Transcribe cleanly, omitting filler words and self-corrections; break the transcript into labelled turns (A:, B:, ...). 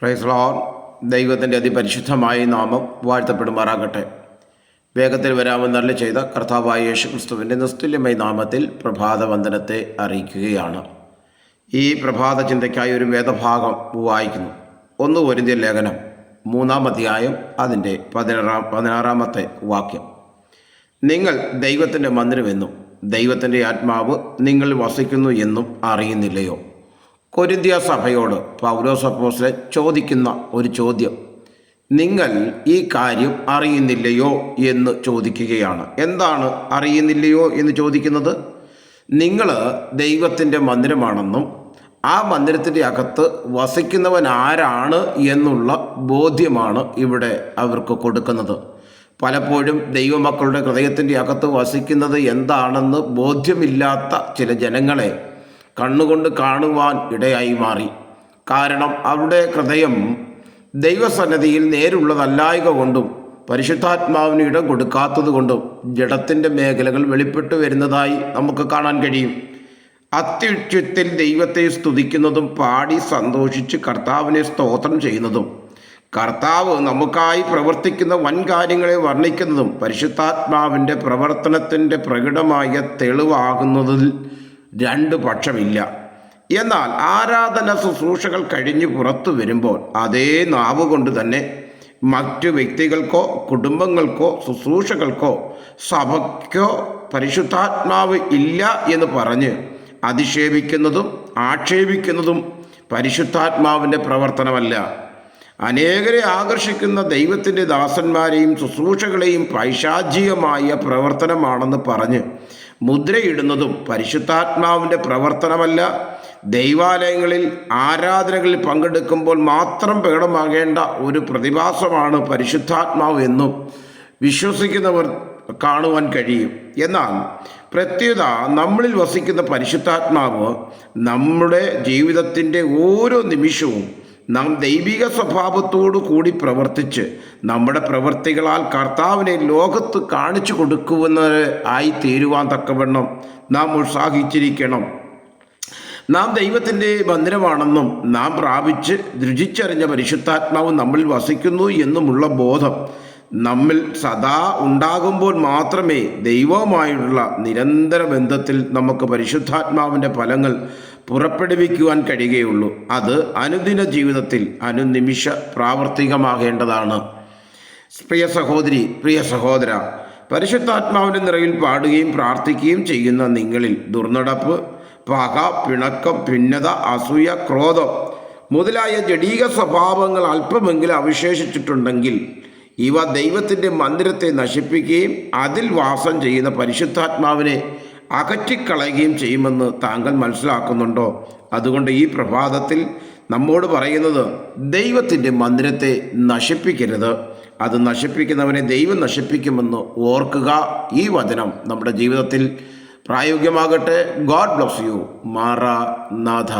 A: Praise Lord. ദൈവത്തിൻ്റെ അതിപരിശുദ്ധമായ നാമം വാഴ്ത്തപ്പെടുമാറാകട്ടെ. വേഗത്തിൽ വരാമെന്നല്ല ചെയ്ത കർത്താവായ യേശുക്രിസ്തുവിൻ്റെ നിസ്തുല്യമായ നാമത്തിൽ പ്രഭാതവന്ദനത്തെ അറിയിക്കുകയാണ്. ഈ പ്രഭാത ചിന്തയ്ക്കായി ഒരു വേദഭാഗം വായിക്കുന്നു. 1 കൊരിന്ത്യർ ലേഖനം 3-ാം അധ്യായം അതിൻ്റെ 16-ാമത്തെ വാക്യം. നിങ്ങൾ ദൈവത്തിൻ്റെ മന്ദിരമെന്നും ദൈവത്തിൻ്റെ ആത്മാവ് നിങ്ങൾ വസിക്കുന്നു എന്നും അറിയുന്നില്ലയോ? കൊരിന്ത്യ സഭയോട് പൗലോസ് അപ്പോസ്തലൻ ചോദിക്കുന്ന ഒരു ചോദ്യം, നിങ്ങൾ ഈ കാര്യം അറിയുന്നില്ലയോ എന്ന് ചോദിക്കുകയാണ്. എന്താണ് അറിയുന്നില്ലയോ എന്ന് ചോദിക്കുന്നത്? നിങ്ങൾ ദൈവത്തിൻ്റെ മന്ദിരമാണെന്നും ആ മന്ദിരത്തിൻ്റെ അകത്ത് വസിക്കുന്നവൻ ആരാണ് എന്നുള്ള ബോധ്യമാണ് ഇവിടെ അവർക്ക് കൊടുക്കുന്നത്. പലപ്പോഴും ദൈവമക്കളുടെ ഹൃദയത്തിൻ്റെ അകത്ത് വസിക്കുന്നത് എന്താണെന്ന് ബോധ്യമില്ലാത്ത ചില ജനങ്ങളെ കണ്ണുകൊണ്ട് കാണുവാൻ ഇടയായി മാറി. കാരണം അവരുടെ ഹൃദയം ദൈവസന്നിധിയിൽ നേരുള്ളതല്ലായക കൊണ്ടും പരിശുദ്ധാത്മാവിന് ഇടം കൊടുക്കാത്തത് കൊണ്ടും ജഡത്തിൻ്റെ മേഖലകൾ വെളിപ്പെട്ടു വരുന്നതായി നമുക്ക് കാണാൻ കഴിയും. അത്യുച്ചത്തിൽ ദൈവത്തെ സ്തുതിക്കുന്നതും പാടി സന്തോഷിച്ച് കർത്താവിനെ സ്തോത്രം ചെയ്യുന്നതും കർത്താവ് നമുക്കായി പ്രവർത്തിക്കുന്ന വൻ കാര്യങ്ങളെ വർണ്ണിക്കുന്നതും പരിശുദ്ധാത്മാവിൻ്റെ പ്രവർത്തനത്തിൻ്റെ പ്രകടമായ തെളിവാകുന്നതിൽ രണ്ട് പക്ഷമില്ല. എന്നാൽ ആരാധന ശുശ്രൂഷകൾ കഴിഞ്ഞ് പുറത്തു വരുമ്പോൾ അതേ നാവ് കൊണ്ട് തന്നെ മറ്റു വ്യക്തികൾക്കോ കുടുംബങ്ങൾക്കോ ശുശ്രൂഷകൾക്കോ സഭയ്ക്കോ പരിശുദ്ധാത്മാവ് ഇല്ല എന്ന് പറഞ്ഞ് അധിക്ഷേപിക്കുന്നതും ആക്ഷേപിക്കുന്നതും പരിശുദ്ധാത്മാവിൻ്റെ പ്രവർത്തനമല്ല. അനേകരെ ആകർഷിക്കുന്ന ദൈവത്തിൻ്റെ ദാസന്മാരെയും ശുശ്രൂഷകളെയും പൈശാചികമായ പ്രവർത്തനമാണെന്ന് പറഞ്ഞ് മുദ്രയിടുന്നതും പരിശുദ്ധാത്മാവിൻ്റെ പ്രവർത്തനമല്ല. ദൈവാലയങ്ങളിൽ ആരാധനകളിൽ പങ്കെടുക്കുമ്പോൾ മാത്രം പ്രകടമാകേണ്ട ഒരു പ്രതിഭാസമാണ് പരിശുദ്ധാത്മാവ് എന്നും വിശ്വസിക്കുന്നവർ കാണുവാൻ കഴിയും. എന്നാൽ പ്രത്യേകത നമ്മളിൽ വസിക്കുന്ന പരിശുദ്ധാത്മാവ് നമ്മുടെ ജീവിതത്തിൻ്റെ ഓരോ നിമിഷവും നാം ദൈവിക സ്വഭാവത്തോടു കൂടി പ്രവർത്തിച്ച് നമ്മുടെ പ്രവൃത്തികളാൽ കർത്താവിനെ ലോകത്ത് കാണിച്ചു കൊടുക്കുവാൻ ആയി തീരുവാൻ തക്കവണ്ണം നാം ഉത്സാഹിച്ചിരിക്കണം. നാം ദൈവത്തിൻ്റെ മന്ദിരമാണെന്നും നാം പ്രാപിച്ച് രുചിച്ചറിഞ്ഞ പരിശുദ്ധാത്മാവ് നമ്മിൽ വസിക്കുന്നു എന്നുമുള്ള ബോധം നമ്മിൽ സദാ ഉണ്ടാകുമ്പോൾ മാത്രമേ ദൈവവുമായുള്ള നിരന്തര ബന്ധത്തിൽ നമുക്ക് പരിശുദ്ധാത്മാവിൻ്റെ ഫലങ്ങൾ പുറപ്പെടുവിക്കുവാൻ കഴിയുകയുള്ളൂ. അത് അനുദിന ജീവിതത്തിൽ അനുനിമിഷ പ്രാവർത്തികമാകേണ്ടതാണ്. പ്രിയ സഹോദരി, പ്രിയ സഹോദര, പരിശുദ്ധാത്മാവിൻ്റെ നിറവിൽ പാടുകയും പ്രാർത്ഥിക്കുകയും ചെയ്യുന്ന നിങ്ങളിൽ ദുർനടപ്പ്, പക, പിണക്കം, ഭിന്നത, അസൂയ, ക്രോധം മുതലായ ജഡീക സ്വഭാവങ്ങൾ അല്പമെങ്കിലും അവശേഷിച്ചിട്ടുണ്ടെങ്കിൽ ഇവ ദൈവത്തിൻ്റെ മന്ദിരത്തെ നശിപ്പിക്കുകയും അതിൽ വാസം ചെയ്യുന്ന പരിശുദ്ധാത്മാവിനെ അകറ്റിക്കളയുകയും ചെയ്യുമെന്ന് താങ്കൾ മനസ്സിലാക്കുന്നുണ്ടോ? അതുകൊണ്ട് ഈ പ്രഭാതത്തിൽ നമ്മോട് പറയുന്നത്, ദൈവത്തിൻ്റെ മന്ദിരത്തെ നശിപ്പിക്കരുത്. അത് നശിപ്പിക്കുന്നവനെ ദൈവം നശിപ്പിക്കുമെന്ന് ഓർക്കുക. ഈ വചനം നമ്മുടെ ജീവിതത്തിൽ പ്രായോഗികമാകട്ടെ. God bless you. മാറാനാഥ.